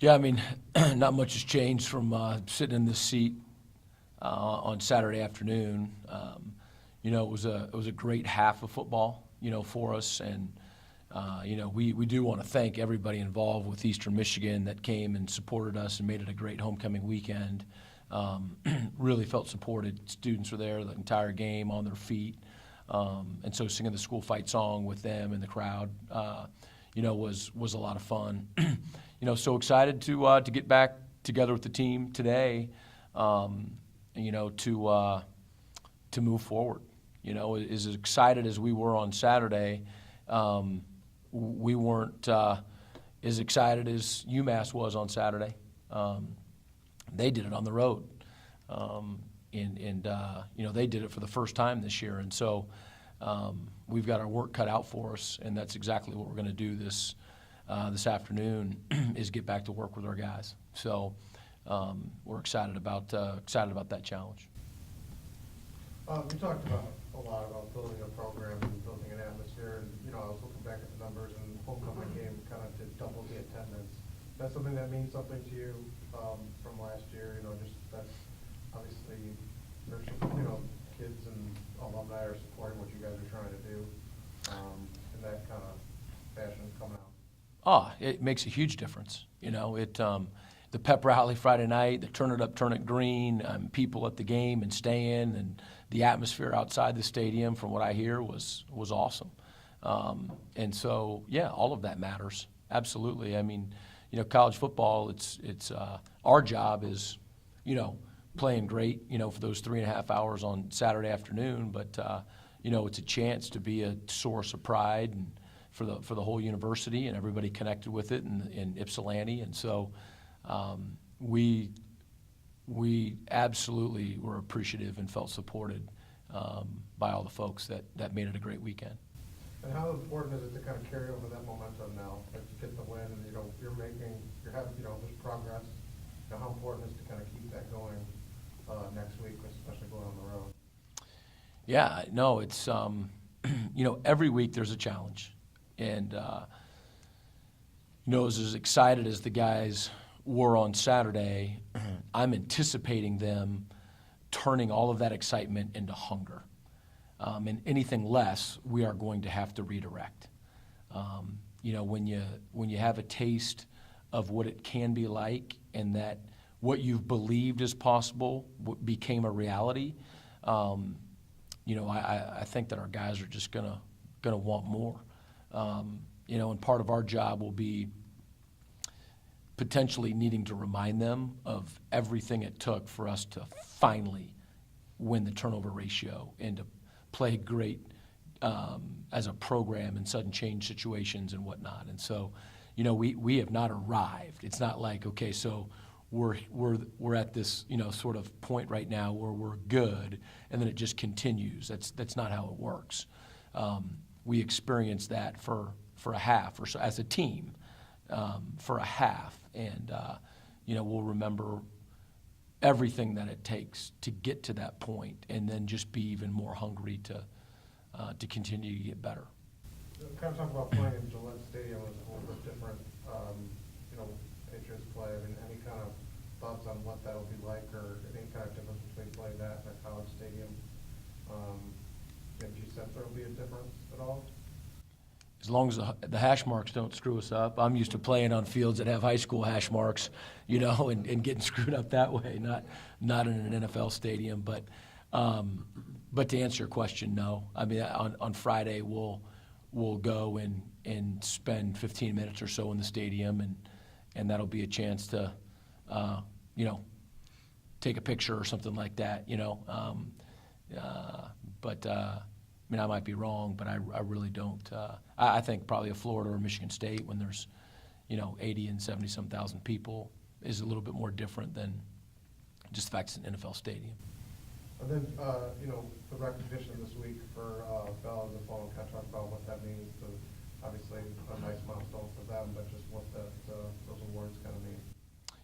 Yeah, I mean, not much has changed from sitting in this seat on Saturday afternoon. It was a great half of football, for us, and we do want to thank everybody involved with Eastern Michigan that came and supported us and made it a great homecoming weekend. Really felt supported. Students were there the entire game on their feet, and so singing the school fight song with them in the crowd, was a lot of fun. So excited to get back together with the team today, to move forward. As excited as we were on Saturday, we weren't as excited as UMass was on Saturday. They did it on the road, and they did it for the first time this year, and so we've got our work cut out for us, and that's exactly what we're going to do this afternoon is get back to work with our guys. So we're excited about that challenge. We talked about a lot about building a program and building an atmosphere, and I was looking back at the numbers, and homecoming game kind of did double the attendance. That's something that means something to you from last year. Just that's obviously there's kids and alumni are supporting what you guys are trying to do, in that kind of fashion coming out. It makes a huge difference. The pep rally Friday night, the turn it up, turn it green, people at the game and staying, and the atmosphere outside the stadium, from what I hear, was awesome. And so, yeah, all of that matters. Absolutely. I mean, college football, it's our job is, playing great, for those 3.5 hours on Saturday afternoon, but, it's a chance to be a source of pride and for the whole university and everybody connected with it in Ypsilanti. And so we absolutely were appreciative and felt supported by all the folks that made it a great weekend. And how important is it to kind of carry over that momentum now, like to get the win, and you're having this progress? How important is it to kind of keep that going next week, especially going on the road? Yeah, no, it's every week there's a challenge. And, as excited as the guys were on Saturday, I'm anticipating them turning all of that excitement into hunger. And anything less, we are going to have to redirect. When you have a taste of what it can be like, and that what you've believed is possible became a reality, I think that our guys are just gonna want more. And part of our job will be potentially needing to remind them of everything it took for us to finally win the turnover ratio and to play great as a program in sudden change situations and whatnot. And so, we have not arrived. It's not like, okay, so we're at this, sort of point right now where we're good, and then it just continues. That's not how it works. We experienced that for a half or so as a team, for a half, and we'll remember everything that it takes to get to that point, and then just be even more hungry to continue to get better. Kind of talk about playing in Gillette Stadium was a little bit different. Patriots play. I mean, any kind of thoughts on what that'll be like, or any kind of difference between playing that and a college stadium? Do you sense there'll be a difference at all? As long as the hash marks don't screw us up. I'm used to playing on fields that have high school hash marks, and getting screwed up that way, not in an NFL stadium. But to answer your question, no. I mean, on Friday we'll go and spend 15 minutes or so in the stadium, and that'll be a chance to, take a picture or something like that, But I mean, I might be wrong, but I really don't. I think probably a Florida or Michigan State, when there's 80 and 70-some thousand people, is a little bit more different than just the fact it's an NFL stadium. And then the recognition this week for Bell and the phone, kind of talk about what that means. Obviously a nice milestone for them, but just what those awards kind of mean.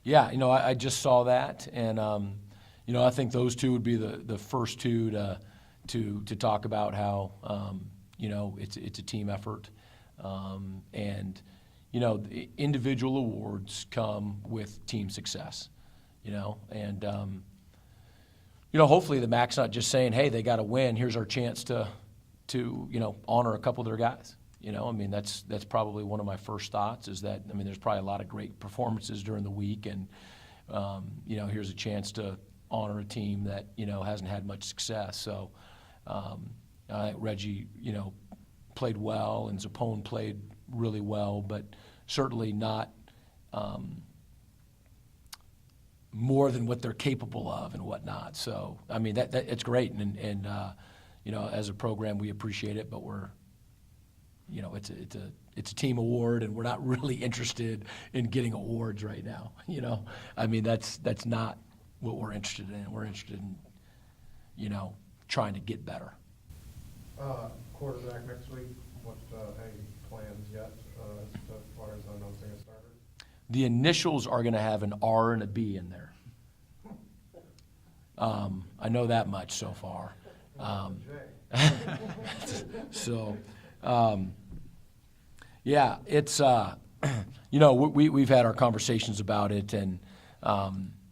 Yeah, I just saw that, and I think those two would be the first two to talk about how it's a team effort, and the individual awards come with team success, and hopefully the MAC's not just saying, hey, they got to win. Here's our chance to honor a couple of their guys. That's probably one of my first thoughts is that, there's probably a lot of great performances during the week, and, here's a chance to honor a team that, hasn't had much success. So I think Reggie, played well, and Zappone played really well, but certainly not more than what they're capable of and whatnot. So, that it's great, and as a program, we appreciate it, but we're, it's a team award, and we're not really interested in getting awards right now. That's not what we're interested in. We're interested in, trying to get better. Quarterback next week. What any plans yet as far as announcing a starter? The initials are going to have an R and a B in there. I know that much so far. So, yeah, it's we've had our conversations about it, and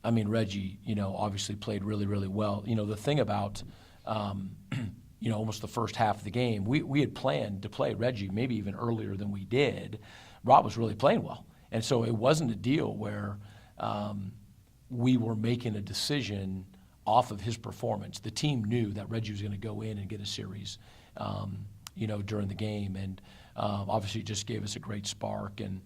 Reggie, obviously played really, really well. The thing about almost the first half of the game, we had planned to play Reggie maybe even earlier than we did. Rob was really playing well, and so it wasn't a deal where we were making a decision off of his performance. The team knew that Reggie was going to go in and get a series, during the game, and obviously it just gave us a great spark. And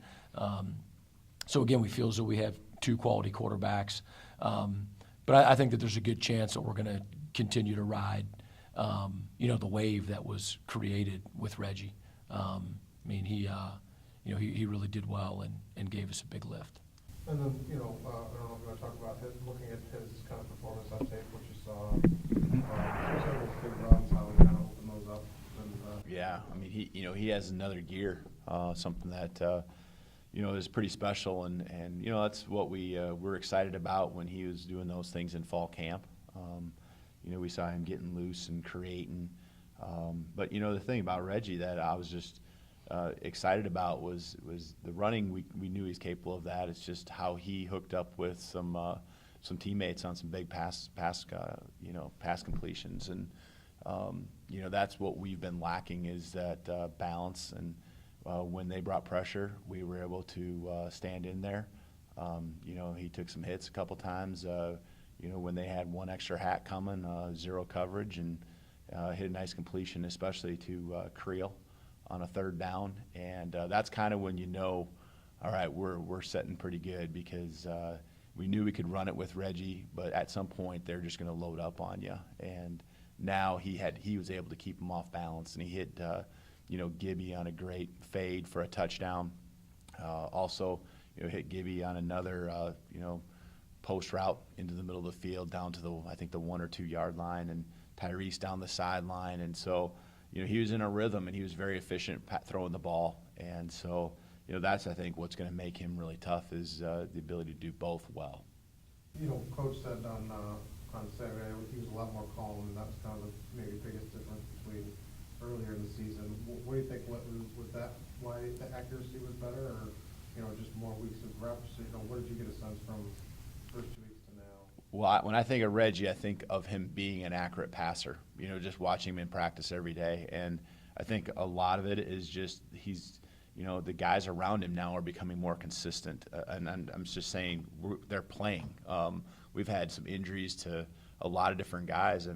so again, we feel as though we have two quality quarterbacks, but I think that there's a good chance that we're going to continue to ride, the wave that was created with Reggie. He really did well and gave us a big lift. And then, I don't know if you want to talk about looking at his kind of performance on tape, what you saw, especially those big runs, how he kind of opened those up. And, yeah, he has another gear, something that is pretty special, and that's what we're excited about when he was doing those things in fall camp. We saw him getting loose and creating, but the thing about Reggie that I was just excited about was the running. We knew he's capable of that. It's just how he hooked up with some teammates on some big pass completions, and that's what we've been lacking is that balance. And when they brought pressure, we were able to stand in there. He took some hits a couple times. When they had one extra hat coming, zero coverage, and hit a nice completion, especially to Creel on a third down, and that's kind of when all right, we're setting pretty good, because we knew we could run it with Reggie, but at some point they're just going to load up on you. And now he was able to keep him off balance, and he hit Gibby on a great fade for a touchdown. Also, hit Gibby on another post route into the middle of the field down to the 1 or 2 yard line, and Tyrese down the sideline, and so. He was in a rhythm, and he was very efficient throwing the ball. And so, that's, I think, what's going to make him really tough is the ability to do both well. Coach said on Saturday he was a lot more calm, and that's kind of the maybe biggest difference between earlier in the season. What do you think? Was that why the accuracy was better, or just more weeks of reps? What did you get a sense from first 2 weeks to now? Well, when I think of Reggie, I think of him being an accurate passer, just watching him in practice every day. And I think a lot of it is just the guys around him now are becoming more consistent. And I'm just saying they're playing. We've had some injuries to a lot of different guys.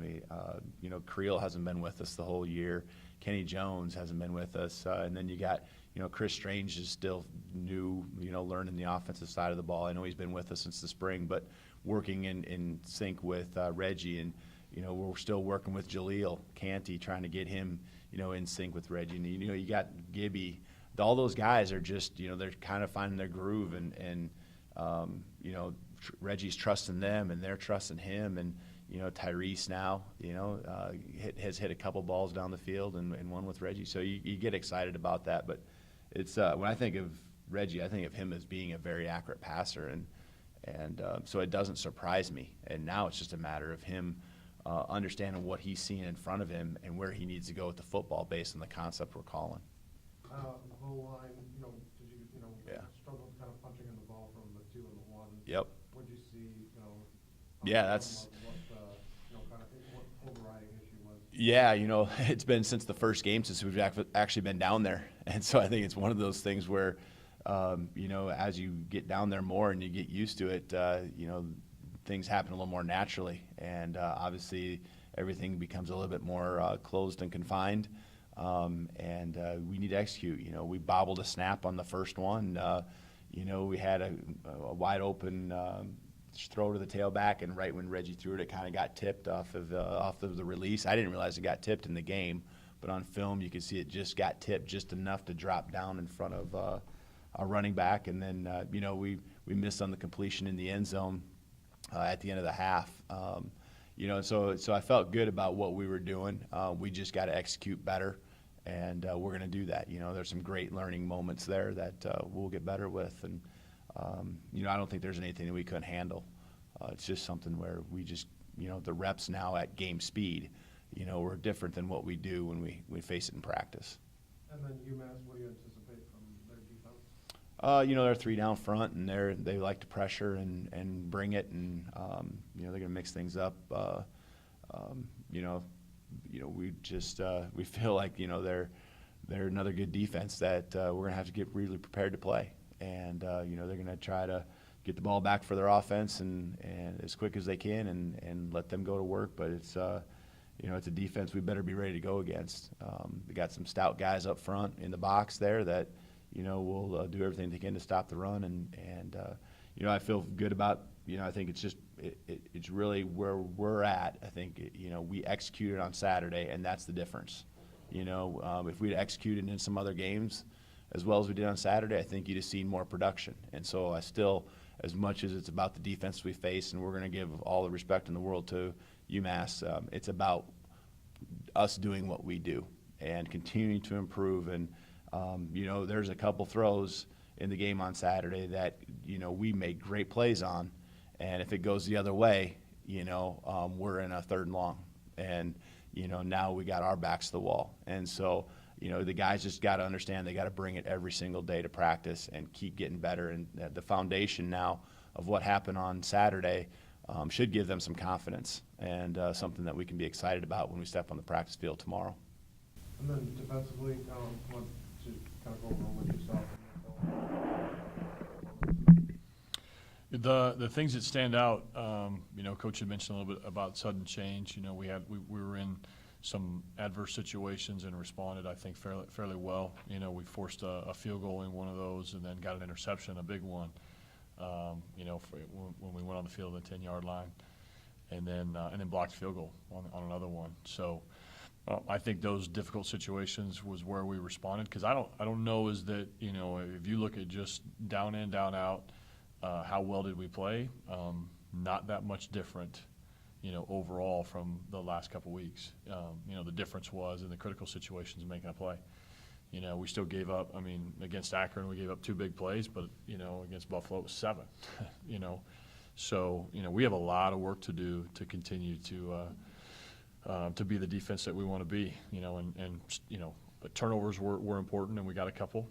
Creel hasn't been with us the whole year. Kenny Jones hasn't been with us. And then you got, Chris Strange is still new, learning the offensive side of the ball. I know he's been with us since the spring, but working in sync with Reggie, and we're still working with Jaleel Canty, trying to get him in sync with Reggie. And you got Gibby. All those guys are just they're kind of finding their groove, and Reggie's trusting them, and they're trusting him. And Tyrese now has hit a couple balls down the field, and one with Reggie. So you get excited about that. But it's when I think of Reggie, I think of him as being a very accurate passer, and so it doesn't surprise me. And now it's just a matter of him understanding what he's seeing in front of him and where he needs to go with the football based on the concept we're calling. The whole line, did you Yep. What'd you see, Yeah, that's. What overriding issue was? Yeah, it's been since the first game since we've actually been down there. And so I think it's one of those things where, as you get down there more and you get used to it, things happen a little more naturally. And obviously everything becomes a little bit more closed and confined. And we need to execute. We bobbled a snap on the first one. We had a wide open throw to the tailback, and right when Reggie threw it, it kind of got tipped off of the release. I didn't realize it got tipped in the game, but on film you could see it just got tipped just enough to drop down in front of our running back, and then we missed on the completion in the end zone at the end of the half. So I felt good about what we were doing. We just got to execute better, and we're going to do that. There's some great learning moments there that we'll get better with, and I don't think there's anything that we couldn't handle. It's just something where we just, the reps now at game speed, we're different than what we do when we face it in practice. And then UMass, what do you anticipate from their defense? They're 3 down front, and they like to pressure and bring it, and they're going to mix things up. We just we feel like they're another good defense that we're going to have to get really prepared to play. And they're going to try to get the ball back for their offense and as quick as they can and let them go to work. But it's it's a defense we better be ready to go against. They got some stout guys up front in the box there that will do everything they can to stop the run. And I feel good about I think it's just it's really where we're at. I think we executed on Saturday, and that's the difference. If we'd executed in some other games as well as we did on Saturday, I think you'd have seen more production. And so I still, as much as it's about the defense we face, and we're going to give all the respect in the world to UMass, it's about us doing what we do and continuing to improve. And, there's a couple throws in the game on Saturday that, we made great plays on. And if it goes the other way, we're in a 3rd and long. And, now we got our backs to the wall. And so, the guys just got to understand they got to bring it every single day to practice and keep getting better. And the foundation now of what happened on Saturday should give them some confidence and something that we can be excited about when we step on the practice field tomorrow. And then defensively, want to kind of go over what you saw. The things that stand out, Coach had mentioned a little bit about sudden change. We were in some adverse situations and responded, I think, fairly well. We forced a field goal in one of those and then got an interception, a big one, when we went on the field at the 10-yard line, and then blocked field goal on another one. So I think those difficult situations was where we responded, because I don't know is that, if you look at just down in, down out, how well did we play? Not that much different, overall from the last couple weeks. The difference was in the critical situations making a play. We still gave up. Against Akron we gave up 2 big plays, but against Buffalo it was 7. So we have a lot of work to do to continue to be the defense that we want to be. But turnovers were important, and we got a couple.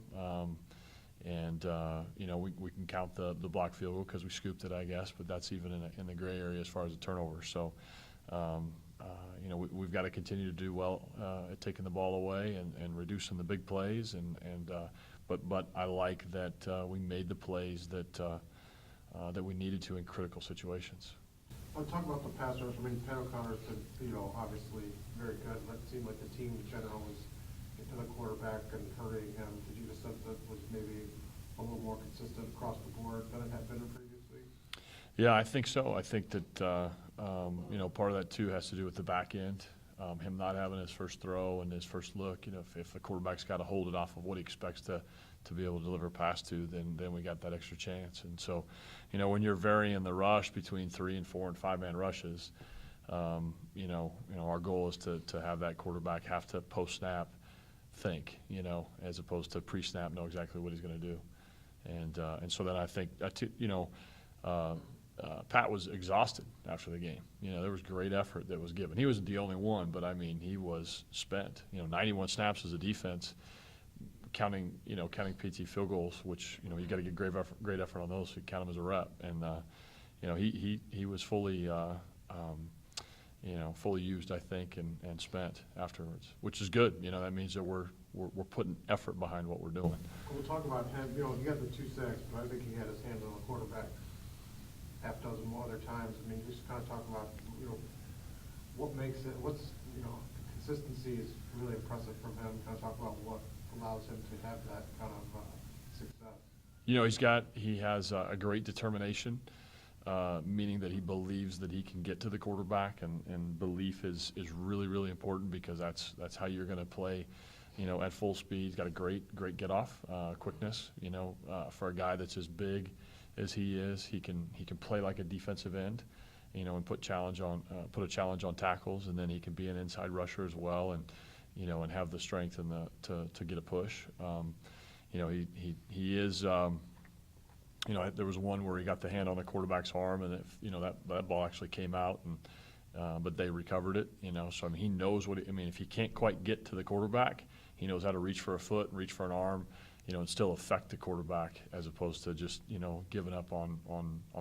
We can count the block field goal because we scooped it, I guess, but that's even in the gray area as far as the turnover. So, we've got to continue to do well at taking the ball away and reducing the big plays. But I like that we made the plays that we needed to in critical situations. I'll talk about the pass rush. Pat O'Connor's been, obviously very good. It seemed like the team in general was getting to the quarterback and hurrying him. Did you get a sense that was maybe a little more consistent across the board than it had been previously? Yeah, I think so. I think that, part of that, too, has to do with the back end. Him not having his first throw and his first look. If the quarterback's got to hold it off of what he expects to be able to deliver a pass to, then we got that extra chance. And so, when you're varying the rush between 3 and 4 and 5-man rushes, our goal is to have that quarterback have to post-snap think, as opposed to pre-snap know exactly what he's going to do. And so then I think, Pat was exhausted after the game. There was great effort that was given. He wasn't the only one, but he was spent. 91 snaps as a defense, counting PT field goals, which, you got to get great effort on those, so you count them as a rep. And, he was fully, fully used, I think, and spent afterwards, which is good. That means that we're putting effort behind what we're doing. We'll talk about him, he got the 2 sacks, but I think he had his hands on the quarterback half dozen more other times. I mean, just kind of talk about, what makes it, consistency is really impressive from him. Kind of talk about what allows him to have that kind of success. He has a great determination, meaning that he believes that he can get to the quarterback, and belief is really, really important, because that's how you're going to play, at full speed. He's got a great get off, quickness, for a guy that's as big as he is. He can play like a defensive end, and put a challenge on tackles, and then he can be an inside rusher as well, and and have the strength and to get a push. He is. There was one where he got the hand on the quarterback's arm, and that ball actually came out, and but they recovered it. So he knows if he can't quite get to the quarterback, he knows how to reach for a foot, reach for an arm, and still affect the quarterback, as opposed to just giving up on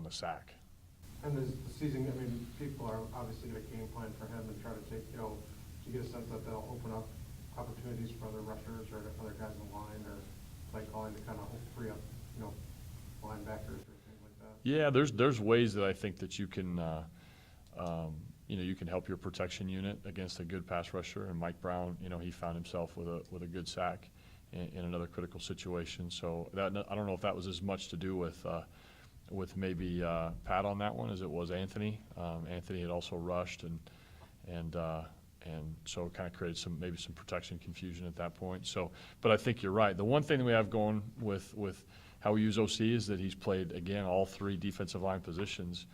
the sack. And as the season, people are obviously going to game plan for him and try to take, do you get a sense that they'll open up opportunities for other rushers or other guys in the line, or play calling to kind of free up, linebackers or things like that? Yeah, there's ways that I think that you can, you can help your protection unit against a good pass rusher. And Mike Brown, he found himself with a good sack in another critical situation. So I don't know if that was as much to do with maybe Pat on that one as it was Anthony. Anthony had also rushed, and so it kind of created maybe some protection confusion at that point. So, but I think you're right. The one thing that we have going with how we use OC is that he's played, again, all 3 defensive line positions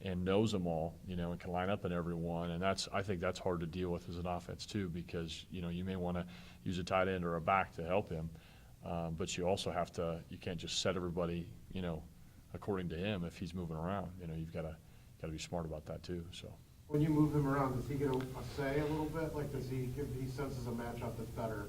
and knows them all, and can line up in every one. And I think that's hard to deal with as an offense too, because, you may want to use a tight end or a back to help him. But you also you can't just set everybody, according to him if he's moving around. You've got to be smart about that too. So. When you move him around, does he get a say a little bit? Like, he senses a matchup that's better,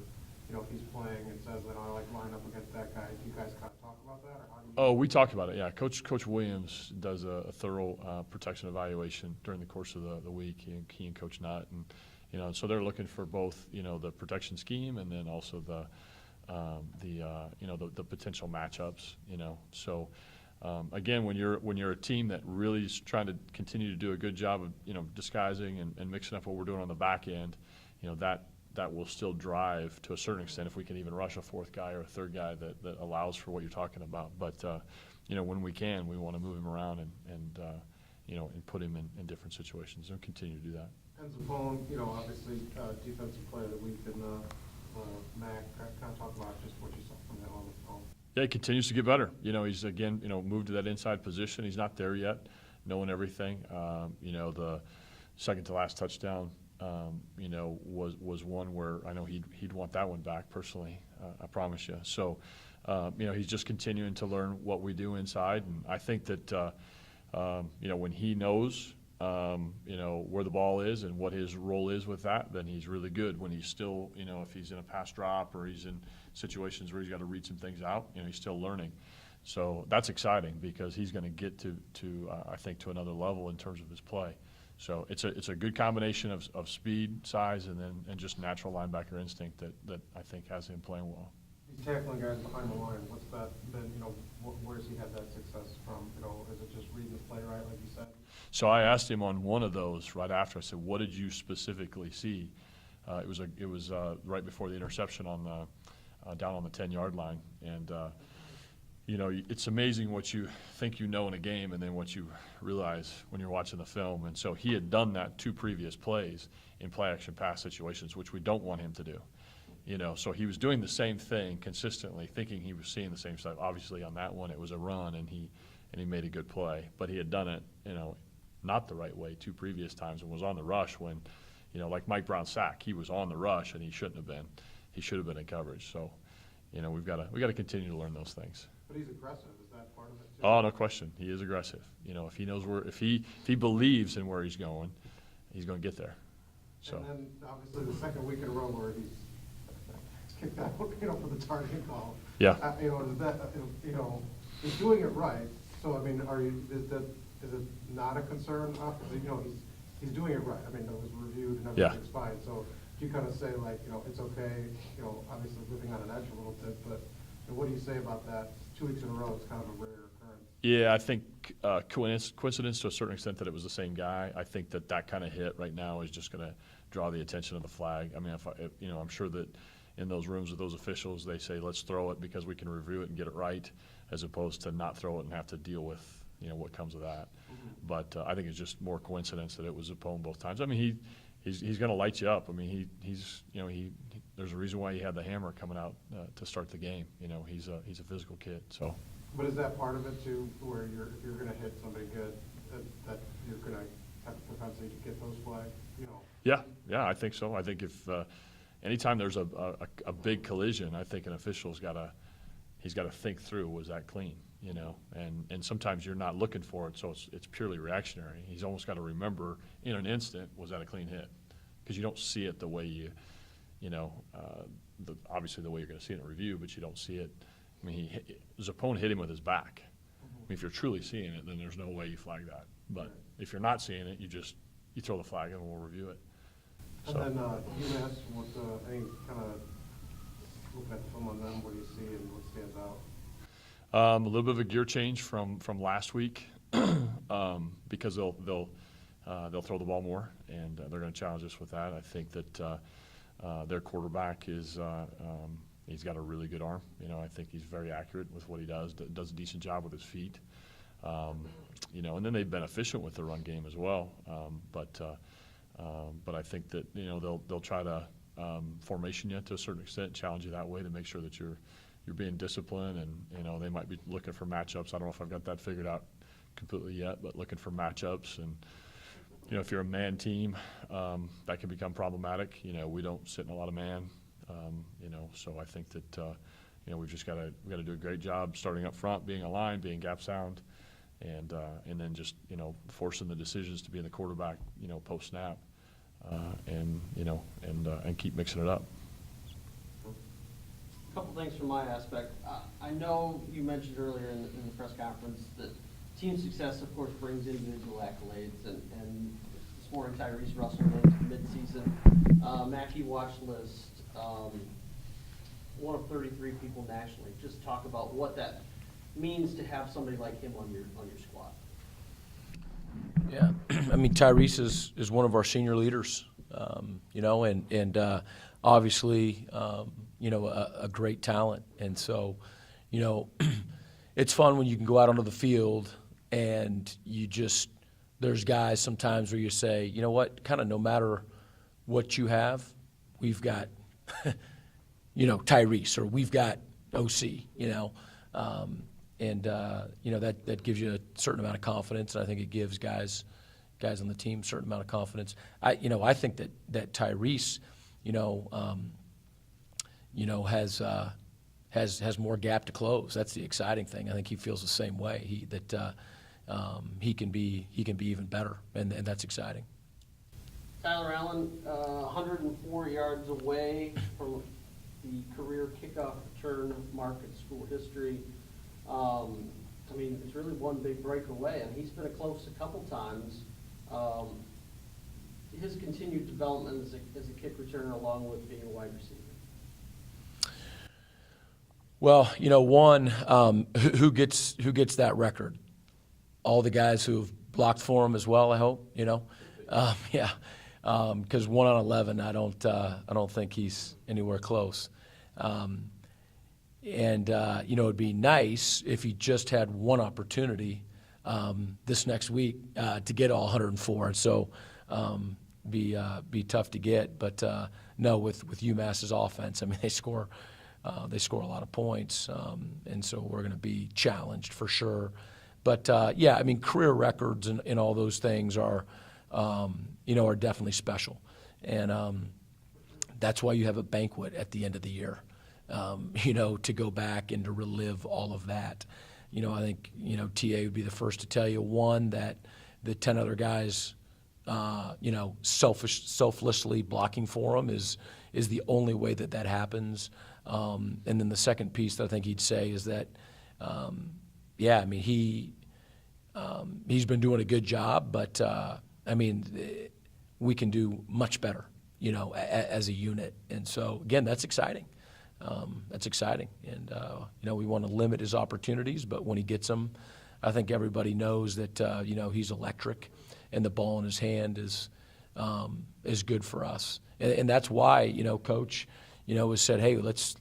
if he's playing and says that I like line up against that guy? Do you guys kind of talk about that, or how do you? Oh, we talk about it. Yeah, Coach Williams does a thorough protection evaluation during the course of the week. He and Coach Nutt, and so they're looking for both the protection scheme, and then also the potential matchups. So. Again, when you're a team that really is trying to continue to do a good job of disguising and mixing up what we're doing on the back end, that will still drive to a certain extent if we can even rush a 4th guy or a 3rd guy that allows for what you're talking about. But when we can, we want to move him around and put him in different situations, and continue to do that. And Zappone, obviously defensive player of the week in MAC. Kind of talk about just what you saw from him on the phone. Yeah, he continues to get better. He's, again, moved to that inside position. He's not there yet, knowing everything. The second to last touchdown, was one where I know he'd want that one back personally. I promise you. So, he's just continuing to learn what we do inside, and I think that when he knows where the ball is and what his role is with that, then he's really good. When he's still, if he's in a pass drop or he's in situations where he's got to read some things out, he's still learning. So that's exciting, because he's going to get to I think, to another level in terms of his play. So it's a good combination of speed, size, and just natural linebacker instinct that I think has him playing well. He's tackling guys behind the line. What's that been, where's he had that success from? Is it just reading the play right, like you said? So I asked him on one of those right after. I said, "What did you specifically see?" It was right before the interception down on the 10-yard line, and it's amazing what you think in a game, and then what you realize when you're watching the film. And so he had done that 2 previous plays in play action pass situations, which we don't want him to do. So he was doing the same thing consistently, thinking he was seeing the same stuff. Obviously, on that one, it was a run, and he made a good play. But he had done it, not the right way 2 previous times, and was on the rush when, like Mike Brown's sack, he was on the rush, and he shouldn't have been. He should have been in coverage. So, we've got to continue to learn those things. But he's aggressive. Is that part of it too? Oh, no question. He is aggressive. If he knows if he believes in where he's going to get there. So. And then obviously the second week in a row where he's kicked out, for the targeting call. Yeah. Is that, he's doing it right, so, I mean, is it not a concern? He's doing it right, I mean, it was reviewed and Yeah. everything's fine, so do you kind of say like, it's okay, obviously living on an edge a little bit, but what do you say about that? 2 weeks in a row, it's kind of a rare occurrence. Yeah, I think coincidence to a certain extent that it was the same guy. I think that kind of hit right now is just going to draw the attention of the flag. I mean, I'm sure that in those rooms with those officials, they say, let's throw it because we can review it and get it right, as opposed to not throw it and have to deal with, what comes of that. But I think it's just more coincidence that it was a opponent both times. I mean, he's going to light you up. I mean, there's a reason why he had the hammer coming out to start the game. He's a physical kid. So. But is that part of it too, where if you're going to hit somebody good, that you're going to have the propensity to get those flags? Yeah, I think so. I think if anytime there's a big collision, I think an official's got to think through, was that clean? And sometimes you're not looking for it, so it's purely reactionary. He's almost got to remember in an instant, was that a clean hit? Because you don't see it the way obviously the way you're going to see it in a review, but you don't see it. I mean, his opponent hit him with his back. I mean, if you're truly seeing it, then there's no way you flag that. But if you're not seeing it, you throw the flag and we'll review it. And then UMass, any kind of looking at the film on them, what do you see and what stands out? A little bit of a gear change from last week because they'll throw the ball more, and they're going to challenge us with that. I think that their quarterback he's got a really good arm. I think he's very accurate with what he does. Does a decent job with his feet. And then they've been efficient with the run game as well. But I think that they'll try to formation you to a certain extent, challenge you that way to make sure that you're being disciplined, and they might be looking for matchups. I don't know if I've got that figured out completely yet, but looking for matchups. And if you're a man team, that can become problematic. We don't sit in a lot of man. So I think that we've just got to do a great job starting up front, being aligned, being gap sound, and then just forcing the decisions to be in the quarterback post snap, and keep mixing it up. A couple things from my aspect. I know you mentioned earlier in the press conference that team success, of course, brings individual accolades, and this morning Tyrese Russell named mid-season Mackey watch list, one of 33 people nationally. Just talk about what that means to have somebody like him on your squad. Yeah, I mean, Tyrese is one of our senior leaders, and obviously, a great talent. And so, it's fun when you can go out onto the field and there's guys sometimes where you say, you know what, kind of no matter what you have, we've got, Tyrese, or we've got OC, that gives you a certain amount of confidence, and I think it gives guys on the team a certain amount of confidence. I think that Tyrese, has more gap to close. That's the exciting thing. I think he feels the same way. He can be even better, and that's exciting. Tyler Allen, 104 yards away from the career kickoff return mark in school history. It's really one big breakaway, and he's been close a couple times. His continued development as a kick returner, along with being a wide receiver. Well, who gets that record? All the guys who've blocked for him as well, I hope. Yeah, because 1 on 11, I don't think he's anywhere close. It'd be nice if he just had one opportunity this next week to get all 104. So be tough to get. But no, with UMass's offense, I mean, they score a lot of points, and so we're going to be challenged for sure. But career records and all those things are definitely special, and that's why you have a banquet at the end of the year. To go back and to relive all of that. I think, TA would be the first to tell you, one, that the 10 other guys, selflessly blocking for him is the only way that happens. And then the second piece that I think he'd say is that, yeah, I mean, he's been doing a good job, but, I mean, we can do much better, you know, as a unit. And so, again, that's exciting. That's exciting. And, you know, we want to limit his opportunities, but when he gets them, I think everybody knows that, you know, he's electric and the ball in his hand is good for us. And that's why, you know, Coach, you know, has said, hey, let's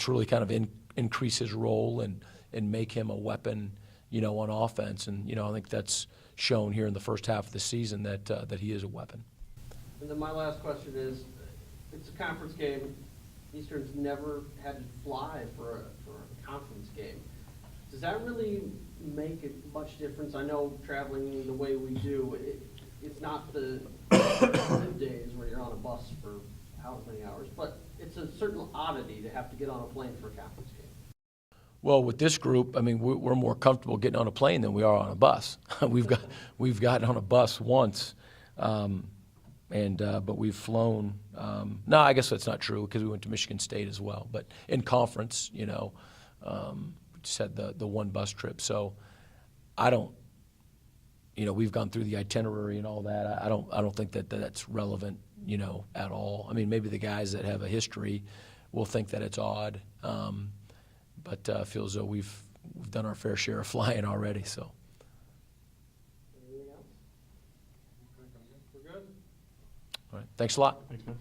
really kind of increase his role and make him a weapon, you know, on offense. And, you know, I think that's shown here in the first half of the season that he is a weapon. And then my last question is, it's a conference game. Eastern's never had to fly for a conference game. Does that really make a much difference? I know traveling the way we do, it's not the good days where you're on a bus for however many hours, but it's a certain oddity to have to get on a plane for a conference game. Well, with this group, I mean, we're more comfortable getting on a plane than we are on a bus. we've gotten on a bus once, but we've flown. No, I guess that's not true because we went to Michigan State as well. But in conference, you know, we just had the one bus trip. So I don't, you know, we've gone through the itinerary and all that. I don't think that's relevant, you know, at all. I mean, maybe the guys that have a history will think that it's odd. But I feel as though we've done our fair share of flying already. So. Anything else? We're good? All right. Thanks a lot. Thanks, man.